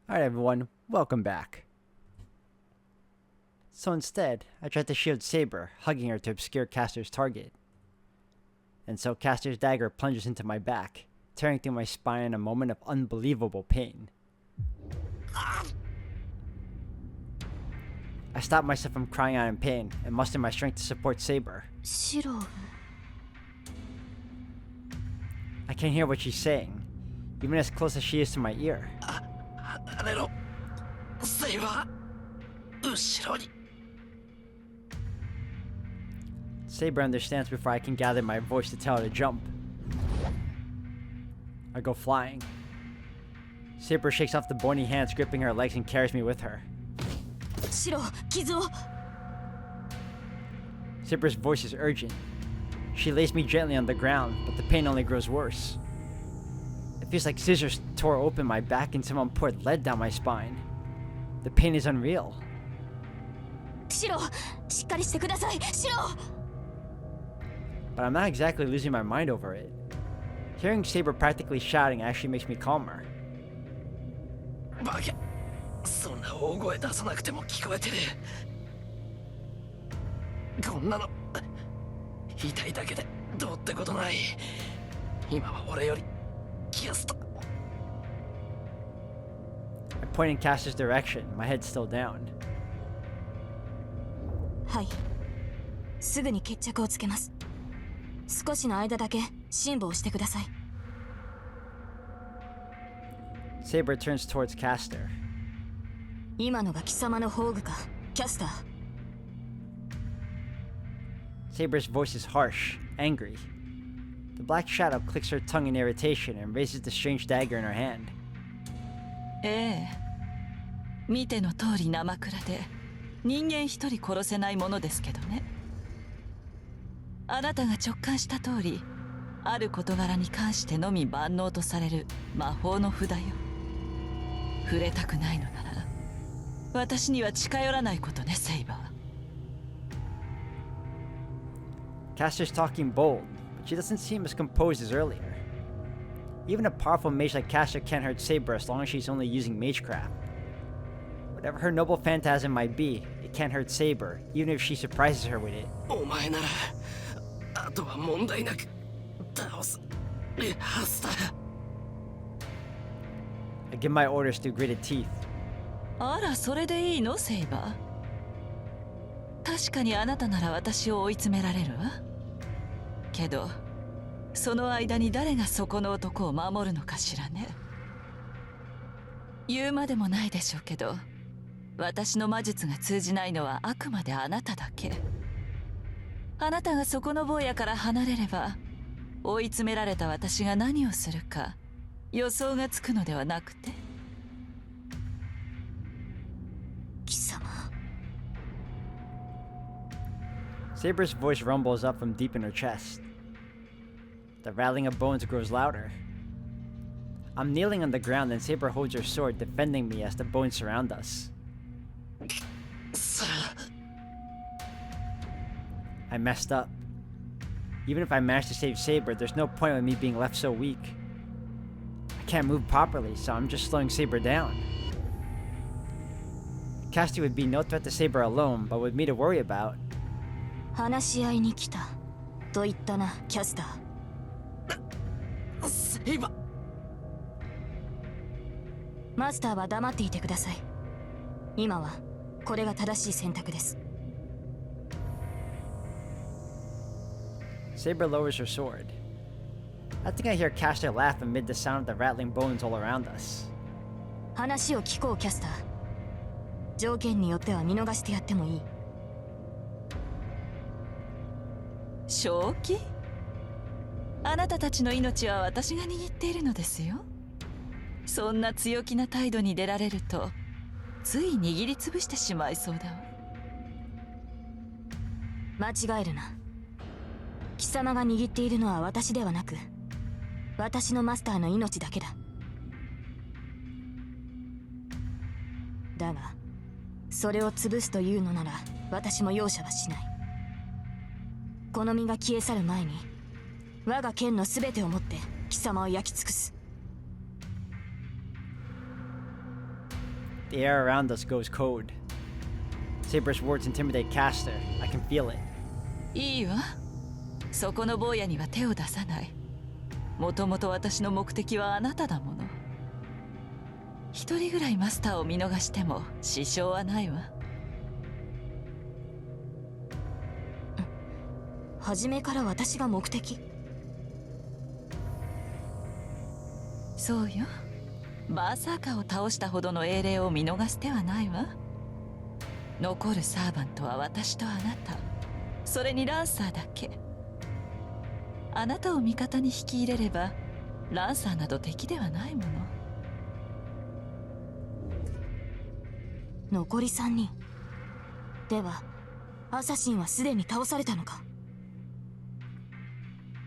Alright everyone, welcome back. So instead, I tried to shield Saber, hugging her to obscure Caster's target. And so Caster's dagger plunges into my back, tearing through my spine in a moment of unbelievable pain. I stopped myself from crying out in pain and mustered my strength to support Saber. I can't hear what she's saying, even as close as she is to my ear. Saber understands before I can gather my voice to tell her to jump. I go flying. Saber shakes off the bony hands gripping her legs and carries me with her. Saber's voice is urgent. She lays me gently on the ground, but the pain only grows worse. It feels like scissors tore open my back and someone poured lead down my spine. The pain is unreal. But I'm not exactly losing my mind over it. Hearing Saber practically shouting actually makes me calmer. I point in Caster's direction, my head still down. Saber turns towards Caster. Saber's voice is harsh, angry. The black shadow clicks her tongue in irritation and raises the strange dagger in her hand. 見ての通り生倉で人間一人殺せないものですけどね。あなたが直感した通り、ある事柄に関してのみ万能とされる魔法の札よ。触れたくないのなら、私には近寄らないことね、セイバー。 Caster's talking bold, but she doesn't seem as composed as earlier. Even a powerful mage like Caster can't hurt Saber as long as she's only using magecraft. Whatever her noble phantasm might be, it can't hurt Saber, even if she surprises her with it. I give my orders through gritted teeth. あら、それでいいの、セイバー。確かにあなたなら私を追い詰められるわ。けど、その間に誰がそこの男を守るのかしらね。言うまでもないでしょうけど、私の魔術が通じないのはあくまであなただけ。あなたがそこの坊やから離れれば、追い詰められた私が何をするか予想がつくのではなくて。貴様。Saber's voice rumbles up from deep in her chest. The rattling of bones grows louder. I'm kneeling on the ground and Saber holds her sword, defending me as the bones surround us. I messed up. Even if I manage to save Saber, there's no point in me being left so weak. I can't move properly, so I'm just slowing Saber down. Caster would be no threat to Saber alone, but with me to worry about. 話し合いに来たと言ったな、キャスター。セイバー。マスターは黙っていてください。今はこれが正しい選択です。Saber lowers her sword. I think I hear Caster laugh amid the sound of the rattling bones all around us. 話を聞こう、キャスター。条件によっては見逃してやってもいい。正気？あなたたちの命は私が握っているのですよ。そんな強気な態度に出られると、つい握りつぶしてしまいそうだわ。間違えるな。貴様が握っているのは私ではなく、私のマスターの命だけだ。だが、それを潰すというのなら、私も容赦はしない。この身が消え去る前に、我が剣の全てをもって貴様を焼き尽くす。The air around us goes cold. Saber's words intimidate Caster. I can feel it. いいわ。そこの坊やには手を出さない。もともと私の目的はあなただもの。一人ぐらいマスターを見逃しても支障はないわ。初めから私が目的？そうよ。バーサーカーを倒したほどの英霊を見逃す手はないわ。残るサーバントは私とあなた、それにランサーだけ。あなたを味方に引き入れればランサーなど敵ではないもの。残り3人ではアサシンはすでに倒されたのか？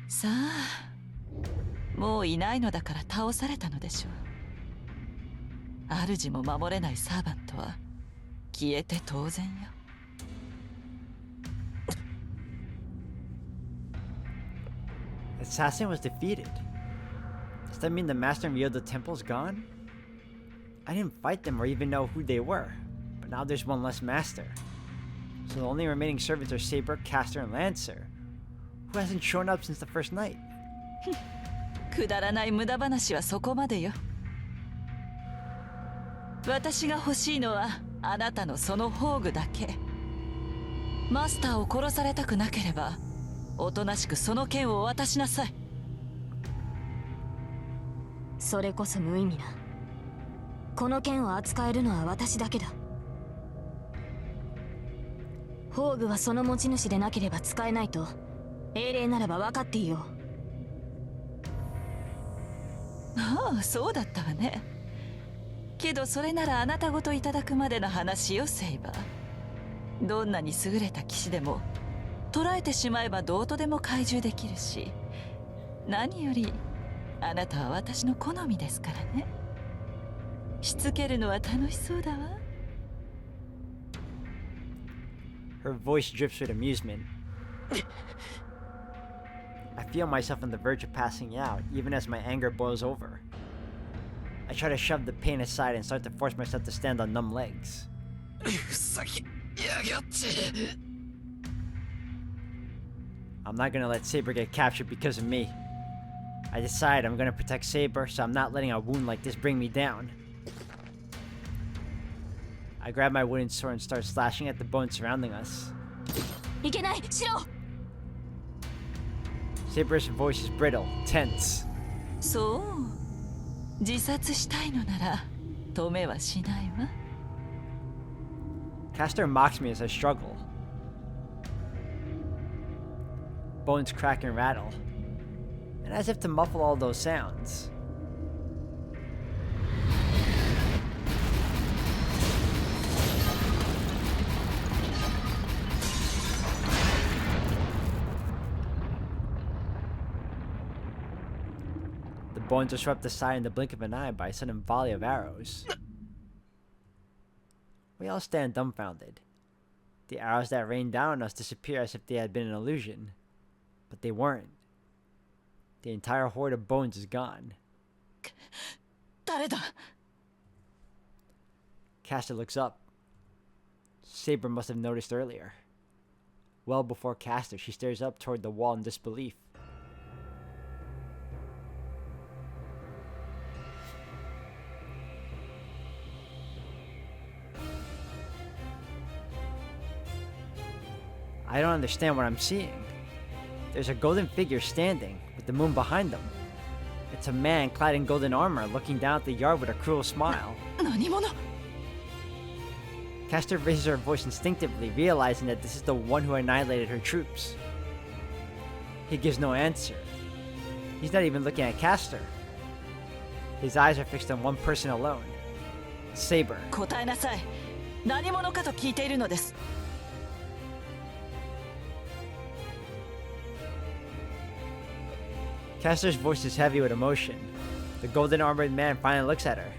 さあ、もういないのだから倒されたのでしょう。主も守れないサーバントは消えて当然よ。Assassin was defeated. Does that mean the Master and Ryoda Temple's gone? I didn't fight them or even know who they were, but now there's one less Master. So the only remaining servants are Saber, Caster, and Lancer, who hasn't shown up since the first night. くだらない無駄話はそこまでよ。私が欲しいのはあなたのその宝具だけ。マスターを殺されたくなければおとなしくその剣を渡しなさい。それこそ無意味な。この剣を扱えるのは私だけだ。宝具はその持ち主でなければ使えないと英霊ならば分かっていよう。ああ、そうだったわね。けどそれならあなたごといただくまでの話よ、セイバー。どんなに優れた騎士でも捕らえてしまえばどうとでも懐柔できるし、何よりあなたは私の好みですからね。しつけるのは楽しそうだわ。Her voice drips with amusement. I feel myself on the verge of passing out, even as my anger boils over. I try to shove the pain aside and start to force myself to stand on numb legs. I'm not gonna let Saber get captured because of me. I decide I'm gonna protect Saber, so I'm not letting a wound like this bring me down. I grab my wooden sword and start slashing at the bones surrounding us. いけない、シロ！ Saber's voice is brittle, tense. そう、自殺したいのなら止めはしないわ。Caster mocks me as I struggle. Bones crack and rattle, and as if to muffle all those sounds, the bones are swept aside in the blink of an eye by a sudden volley of arrows. We all stand dumbfounded. The arrows that rain down on us disappear as if they had been an illusion. But they weren't. The entire horde of bones is gone. 誰だ? Caster looks up. Saber must have noticed earlier. Well before Caster, she stares up toward the wall in disbelief. I don't understand what I'm seeing. There's a golden figure standing, with the moon behind them. It's a man clad in golden armor, looking down at the yard with a cruel smile. 何者? Caster raises her voice instinctively, realizing that this is the one who annihilated her troops. He gives no answer. He's not even looking at Caster. His eyes are fixed on one person alone. Saber. 答えなさい。何者かと聞いているのです。Caster's voice is heavy with emotion. The golden armored man finally looks at her.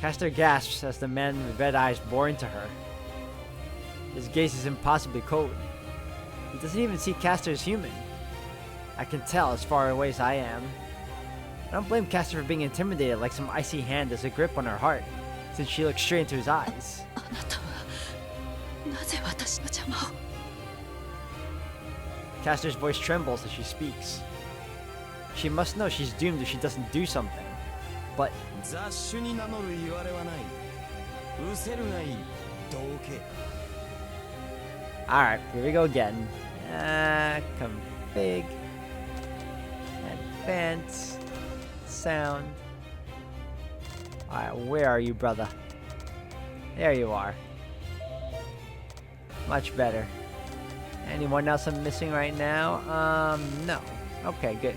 Caster gasps as the man with red eyes bore into her. His gaze is impossibly cold. He doesn't even see Caster as human. I can tell as far away as I am. don't blame Caster for being intimidated like some icy hand has a grip on her heart, since she looks straight into his eyes. あなたはなぜ私の邪魔を Caster's voice trembles as she speaks. She must know she's doomed if she doesn't do something. But 雑種に名乗る言われはない。失せるがいい。どけ。 alright, here we go again. Config. Advance. Sound. Alright, where are you, brother? There you are. Much better. Anyone else I'm missing right now? No. Okay, good.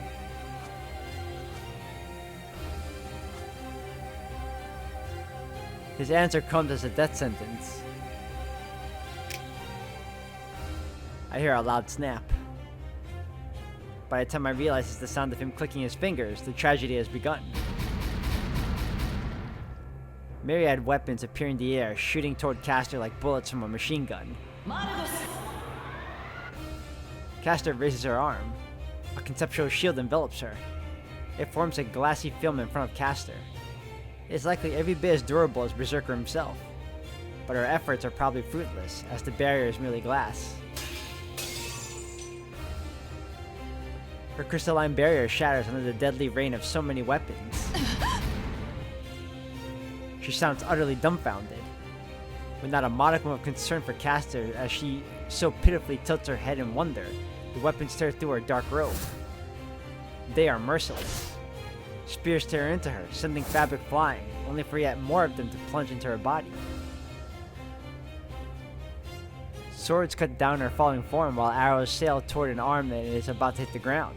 His answer comes as a death sentence. I hear a loud snap. By the time I realize it's the sound of him clicking his fingers, the tragedy has begun. Myriad weapons appear in the air, shooting toward Caster like bullets from a machine gun. Caster raises her arm. A conceptual shield envelops her. It forms a glassy film in front of Caster. It's likely every bit as durable as Berserker himself, but her efforts are probably fruitless, as the barrier is merely glass. Her crystalline barrier shatters under the deadly rain of so many weapons. She sounds utterly dumbfounded, with not a modicum of concern for Caster as she so pitifully tilts her head in wonder. The weapons tear through her dark robe. They are merciless. Spears tear into her, sending fabric flying, only for yet more of them to plunge into her body. Swords cut down her falling form while arrows sail toward an arm that is about to hit the ground.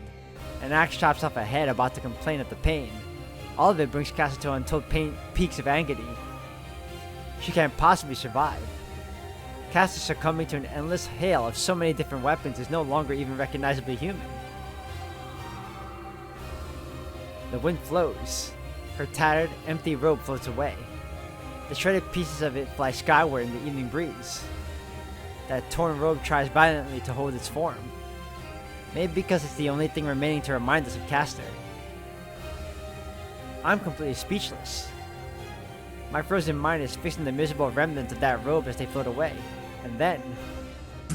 An axe chops off a head about to complain at the pain. All of it brings Caster to untold peaks of agony. She can't possibly survive. Caster succumbing to an endless hail of so many different weapons is no longer even recognizably human. The wind flows. Her tattered, empty robe floats away. The shredded pieces of it fly skyward in the evening breeze. That torn robe tries violently to hold its form. Maybe because it's the only thing remaining to remind us of Caster. I'm completely speechless. My frozen mind is fixing the miserable remnants of that robe as they float away. And then...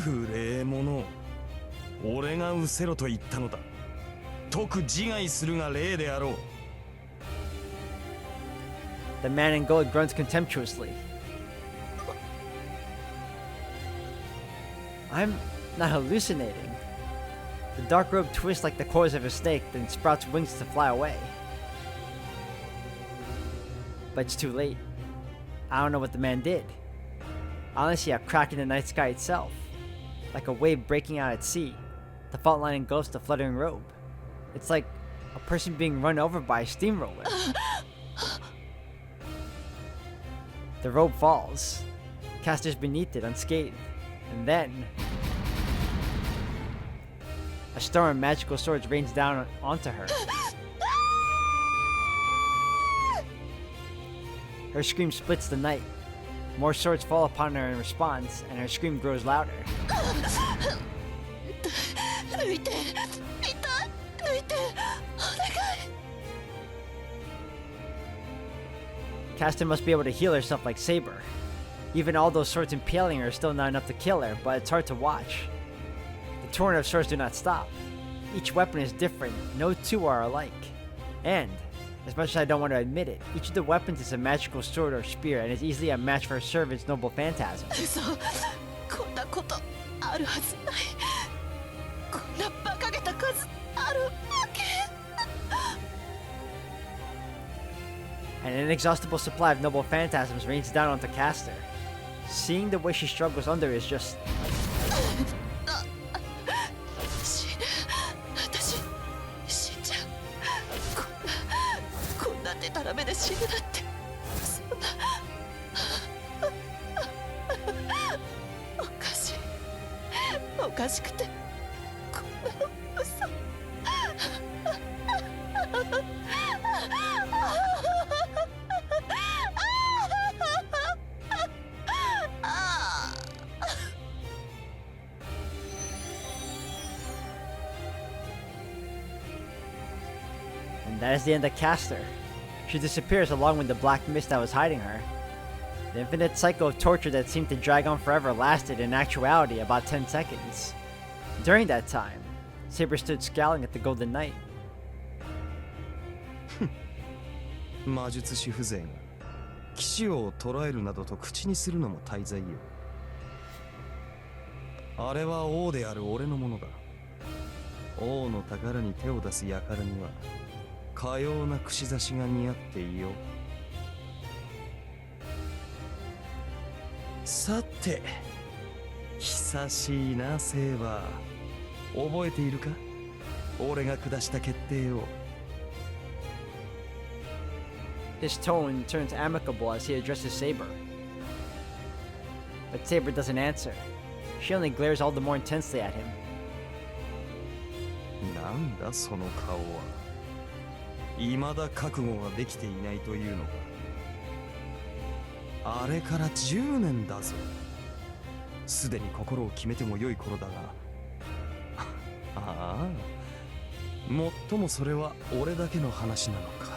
無礼者。俺が失せろと言ったのだ。特自害するが礼であろう。 The man in gold grunts contemptuously. I'm not hallucinating. The dark robe twists like the coils of a snake, then sprouts wings to fly away. But it's too late. I don't know what the man did. I only see a crack in the night sky itself, like a wave breaking out at sea. The fault line engulfs the fluttering robe. It's like a person being run over by a steamroller. The robe falls. Caster's beneath it, unscathed. And then... a storm of magical swords rains down onto her. Her scream splits the night. More swords fall upon her in response, and her scream grows louder. Caster must be able to heal herself like Saber. Even all those swords impaling her are still not enough to kill her, but it's hard to watch. The torrent of swords do not stop. Each weapon is different, no two are alike. And, as much as I don't want to admit it, each of the weapons is a magical sword or spear and is easily a match for a servant's noble phantasm. 嘘こんなことあるはずないこんな馬鹿げた数あるわけ An inexhaustible supply of noble phantasms rains down onto Caster. Seeing the way she struggles under is just... 私死んじゃうこんなデタラメで死ぬなんてそんなおかしいおかしくてこんな嘘 And that is the end of Caster. She disappears along with the black mist that was hiding her. The infinite cycle of torture that seemed to drag on forever lasted in actuality about 10 seconds. During that time, Saber stood scowling at the Golden Knight. 魔術師風情が騎士王を捕らえるなどと口にするのも大罪よ。あれは王である俺のものだ。王の宝に手を出す輩にはかような串刺しが似合っていよう。さて、久しいなセーバー。覚えているか？俺が下した決定を。His tone turns amicable as he addresses Saber. But Saber doesn't answer. She only glares all the more intensely at him. なんだその顔は。未だ覚悟ができていないというのか。あれから10年だぞ。すでに心を決めても良い頃だが。ああ、もっともそれは俺だけの話なのか。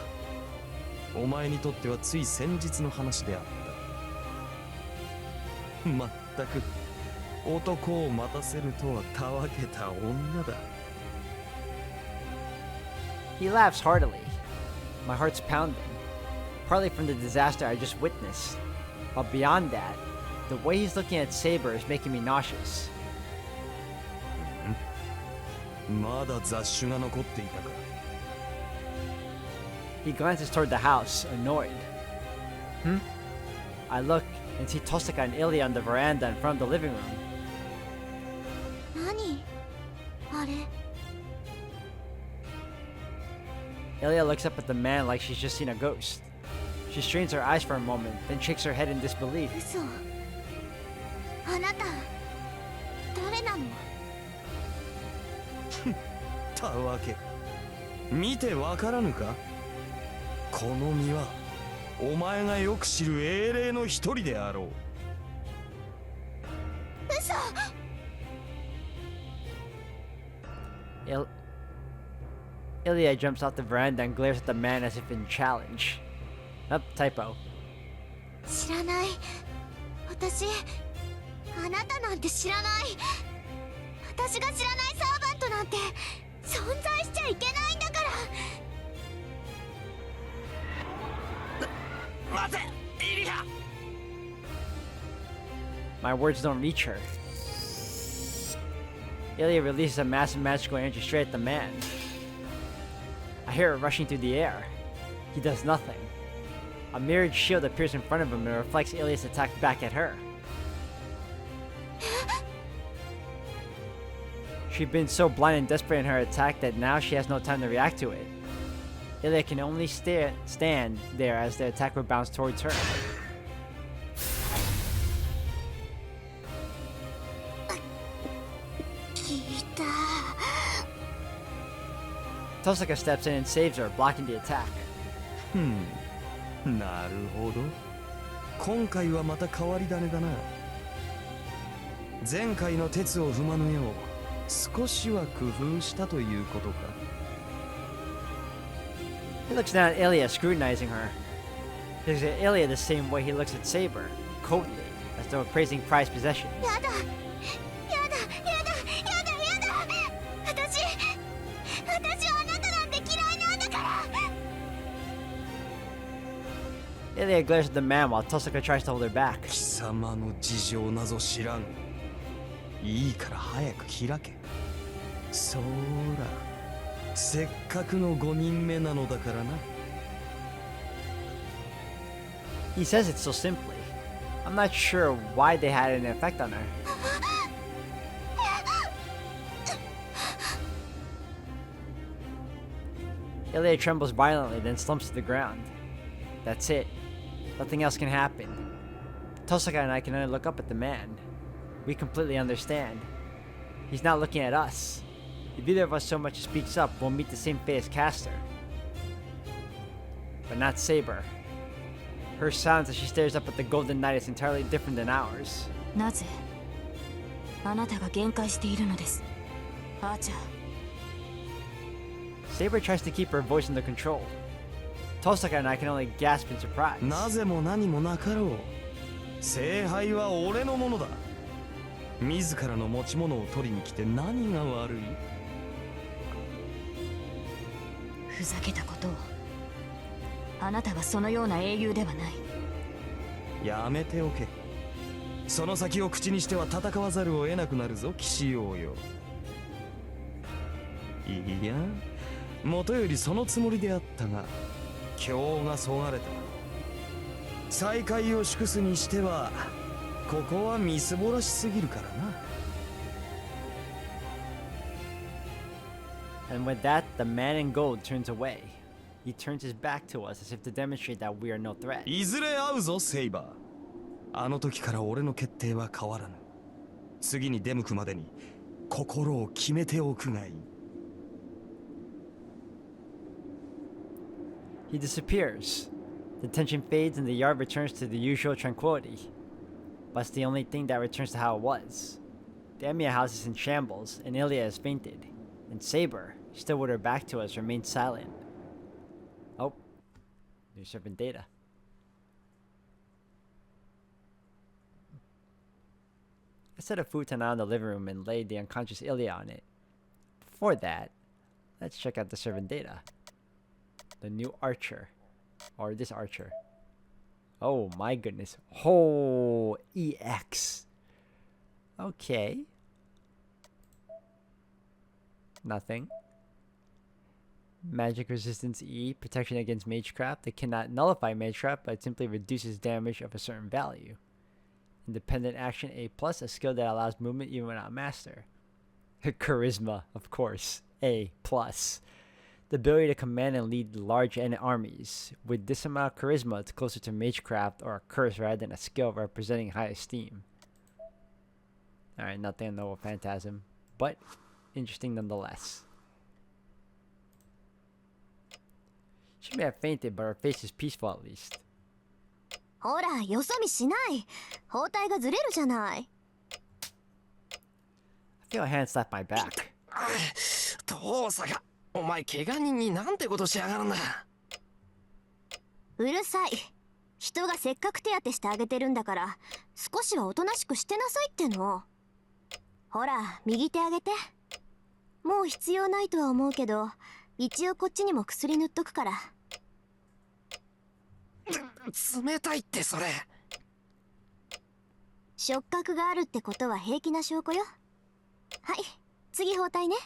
お前にとってはつい先日の話であった。まったく男を待たせるとはたわけた女だ。He laughs heartily. My heart's pounding, partly from the disaster I just witnessed. But beyond that, the way he's looking at Saber is making me nauseous. まだ雑種が残っていたか。He glances toward the house, annoyed. I look and see Tosaka and Ilya on the veranda in front of the living room. 何あれ Ilya looks up at the man like she's just seen a ghost. She strains her eyes for a moment, then shakes her head in disbelief. 嘘あなた誰なのたわけ。見てわからぬか。この身はお前がよく知る英霊の一人であろう。嘘 Ilya jumps off the veranda and glares at the man as if in challenge. Typo. 知らない私あなたなんて知らない私が知らないサーバントなんて存在しちゃいけないんだから待て、イリア。 My words don't reach her. Ilya releases a massive magical energy straight at the man. I hear it rushing through the air. He does nothing. A mirrored shield appears in front of him and reflects Ilya's attack back at her. She'd been so blind and desperate in her attack that now she has no time to react to it. Ilya can only stand there as the attack would bounce towards her. Tosaka steps in and saves her, blocking the attack. なるほど。今回はまた変わり種だな。前回の鉄を踏まぬよう少しは工夫したということか。He looks down at Ilya, scrutinizing her. He looks at Ilya the same way he looks at Saber, coldly, as though appraising prized possessions. やだやだやだやだやだ私はあなたなんて嫌いなんだから Ilya glares at the man while Tosaka tries to hold her back. 貴様の事情なぞ知らん。いいから早く開け。そーら、せっかくの5人目なのだからな。He says it so simply. I'm not sure why they had an effect on her. Ilya trembles violently, then slumps to the ground. That's it. Nothing else can happen. Tosaka and I can only look up at the man. We completely understand. He's not looking at us. If either of us so much as speaks up, we'll meet the same fate as Caster. But not Saber. Her silence as she stares up at the Golden Knight is entirely different than ours. なぜあなたが限界しているのですアーチャー Saber tries to keep her voice under control. Tosaka and I can only gasp in surprise. なぜも何もなかろう。聖杯は俺のものだ。自らの持ち物を取りに来て何が悪い？ふざけたことを。あなたはそのような英雄ではない。やめておけ。その先を口にしては戦わざるを得なくなるぞ、騎士王よ。いや、もとよりそのつもりであったが、今日がそがれた。再会を祝すにしては、ここはみすぼらしすぎるからな。And with that, the man in gold turns away. He turns his back to us as if to demonstrate that we are no threat. いずれ会うぞ、セイバー。あの時から俺の決定は変わらぬ。次に出向くまでに心を決めておくがいい。He disappears. The tension fades and the yard returns to the usual tranquility. But it's the only thing that returns to how it was. The Emiya house is in shambles, and Ilya has fainted. And Saber, still with her back to us, remains silent. Oh, new servant data. I set a futon out in the living room and laid the unconscious Ilya on it. Before that, let's check out the servant data. The new archer. Or this archer. Oh my goodness. Oh, EX. Okay. Nothing. Magic resistance E, protection against magecraft. It cannot nullify magecraft, but it simply reduces damage of a certain value. Independent action A+, a skill that allows movement even without master. Charisma, of course. A+. The ability to command and lead large armies. With this amount of charisma, it's closer to magecraft or a curse rather than a skill representing high esteem. Alright, nothing noble phantasm, but interesting nonetheless. She may have fainted, but her face is peaceful at least. ほら、よそ見しない。包帯がずれるじゃない。I feel a hand slap my back. 父さんが、お前怪我人になんてことしやがるんだ。うるさい。人がせっかく手当てしてあげてるんだから、少しはおとなしくしてなさいっての。ほら、右手あげて。もう必要ないとは思うけど、一応こっちにも薬塗っとくから。冷たいってそれ。触覚があるってことは平気な証拠よ。はい、次包帯ね。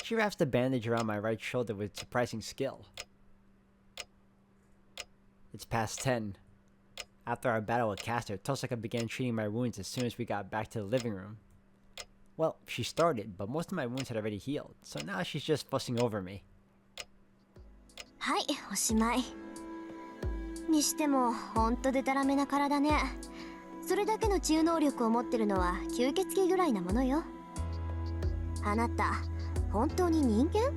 She wraps the bandage around my right shoulder with surprising skill. It's past 10. After our battle with Castor, Tosaka began treating my wounds as soon as we got back to the living room. Well, she started, but most of my wounds had already healed, so now she's just fussing over me. はい、おしまい。にしても、ほんとデタラメな体ね。それだけの治癒能力を持ってるのは吸血鬼ぐらいなものよ。あなた、本当に人間？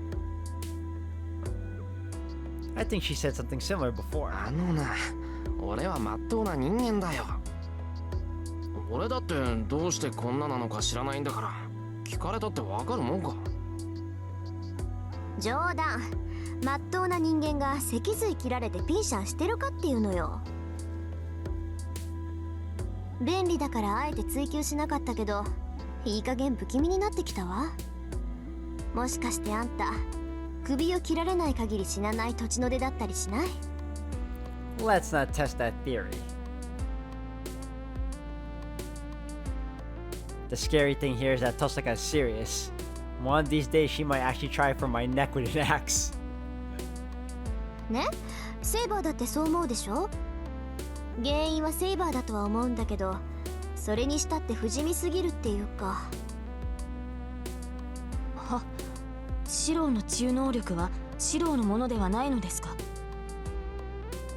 I think she said something similar before. あのな、俺はまっとうな人間だよ。俺だってどうしてこんななのか知らないんだから、聞かれたってわかるもんか。冗談。まっとうな人間が脊髄切られてピンシャンしてるかっていうのよ。便利だからあえて追求しなかったけど、いい加減不気味になってきたわ。もしかしてあんた、首を切られない限り死なない土地の出だったりしない？ Let's not test that theory. The scary thing here is that Tosaka is serious. One of these days she might actually try for my neck with an axe. ね？セイバーだってそう思うでしょ？原因はセイバーだとは思うんだけど、それにしたって不死身すぎるっていうか。は、シローの治癒能力はシローのものではないのですか？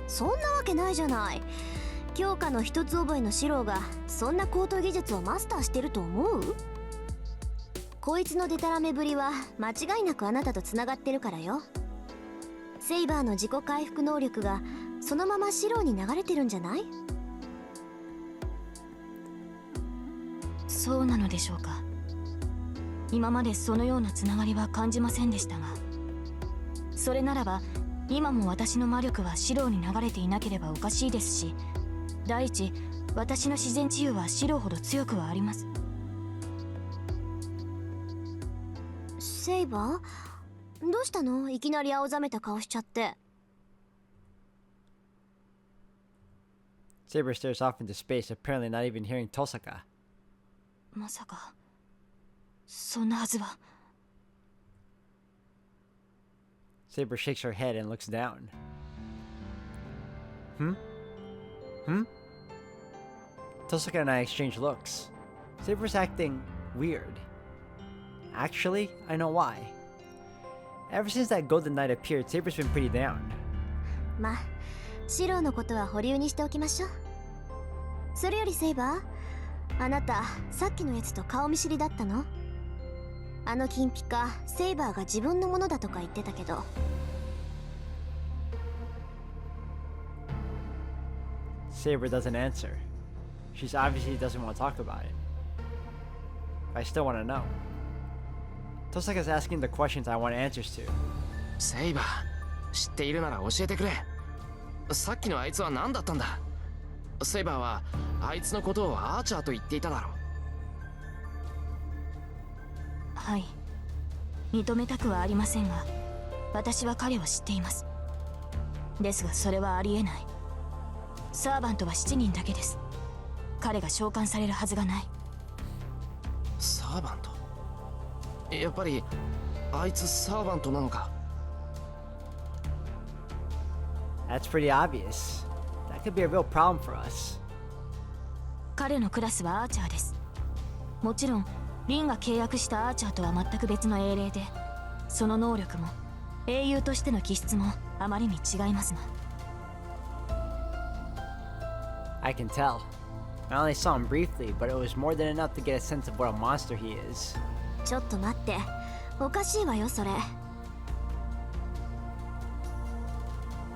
そんなわけないじゃない。強化の一つ覚えのシローがそんな高等技術をマスターしてると思う？こいつのデタラメぶりは間違いなくあなたとつながってるからよ。セイバーの自己回復能力がそのままシローに流れてるんじゃない？そうなのでしょうか。今までそのようなつながりは感じませんでしたが、それならば今も私の魔力はシローに流れていなければおかしいですし、第一私の自然治癒はシローほど強くはあります。セイバー、どうしたの？いきなり青ざめた顔しちゃって。Saber stares off into space, apparently not even hearing Tosaka. まさかそんなはずは。Saber shakes her head and looks down. Tosaka and I exchange looks. Saber's acting weird. Actually, I know why. Ever since that Golden Knight appeared, Saber's been pretty down. まあシローのことは保留にしておきましょう。それよりセイバー、あなたさっきのやつと顔見知りだったの？あの金ピカセイバーが自分のものだとか言ってたけど。Saber doesn't answer. She obviously doesn't want to talk about it. I still want to know. Tosaka's asking the questions I want answers to. セイバー、知っているなら教えてくれ。さっきのあいつは何だったんだ？セイバーはあいつのことをアーチャーと言っていただろう。はい、認めたくはありませんが、私は彼を知っています。ですがそれはありえない。サーバントは7人だけです。彼が召喚されるはずがない。サーバント？やっぱりあいつサーバントなのか？ That's pretty obvious. That could be a real problem for us. 彼のクラスはアーチャーです。もちろんリンが契約したアーチャーとは全く別の英霊で、その能力も英雄としての気質もあまりに違いますが。I can tell. I only saw him briefly, but it was more than enough to get a sense of what a monster he is. ちょっと待って、おかしいわよそれ。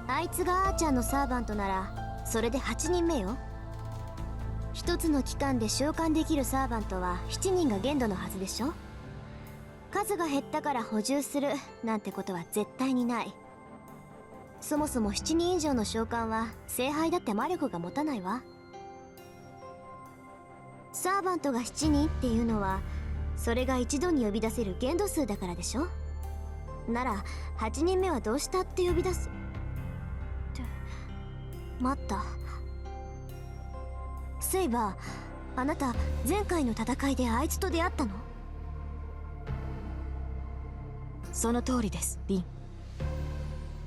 あいつがアーチャーのサーバントならそれで8人目よ。一つの期間で召喚できるサーバントは7人が限度のはずでしょ。数が減ったから補充するなんてことは絶対にない。そもそも7人以上の召喚は聖杯だって魔力が持たないわ。サーバントが7人っていうのはそれが一度に呼び出せる限度数だからでしょ。なら8人目はどうしたって呼び出すって。待った、セイバー、あなた前回の戦いであいつと出会ったの？その通りです、リン。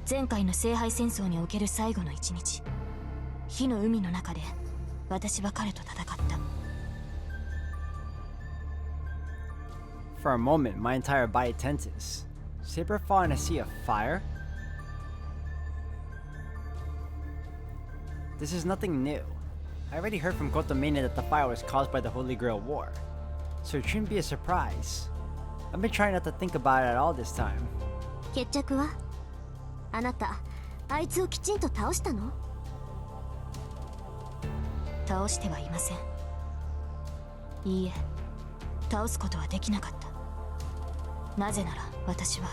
前回の聖杯戦争における最後の一日、火の海の中で私は彼と戦った。 For a moment, my entire body tenses. Saber fall in a sea of fire? This is nothing new. I already heard from Kotomania that the fire was caused by the Holy Grail War, so it shouldn't be a surprise. I've been trying not to think about it at all this time. 決着は？あなた、あいつをきちんと倒したの？倒してはいません。いいえ、倒すことはできなかった。なぜなら私は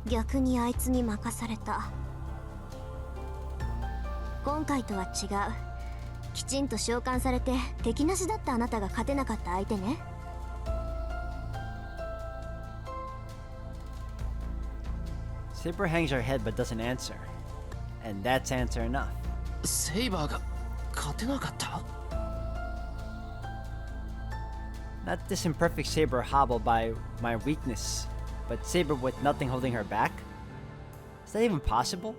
逆にあいつに任された。今回とは違う。きちんと召喚されて敵なしだったあなたが勝てなかった相手ね。Saber hangs her head but doesn't answer. And that's answer enough. セイバーが勝てなかった？ Not this imperfect Saber hobbled by my weakness, but Saber with nothing holding her back? Is that even possible?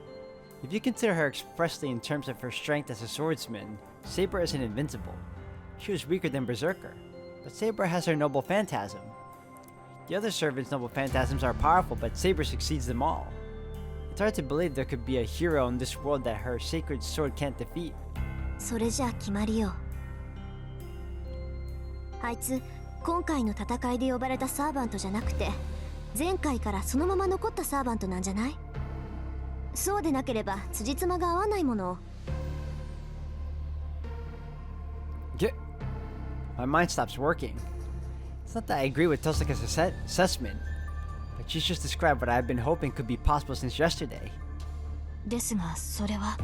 If you consider her expressly in terms of her strength as a swordsman, Saber isn't invincible. She was weaker than Berserker, but Saber has her noble phantasm. The other servants' noble phantasms are powerful, but Saber succeeds them all. It's hard to believe there could be a hero in this world that her sacred sword can't defeat. それじゃあ決まりよ。あいつ今回の戦いで呼ばれたサーバントじゃなくて、前回からそのまま残ったサーバントなんじゃない？そうでなければ辻褄が合わないもの。Get... My mind stops working. It's not that I agree with Tosaka's assessment, but she's just described what I've been hoping could be possible since yesterday. ですがそれは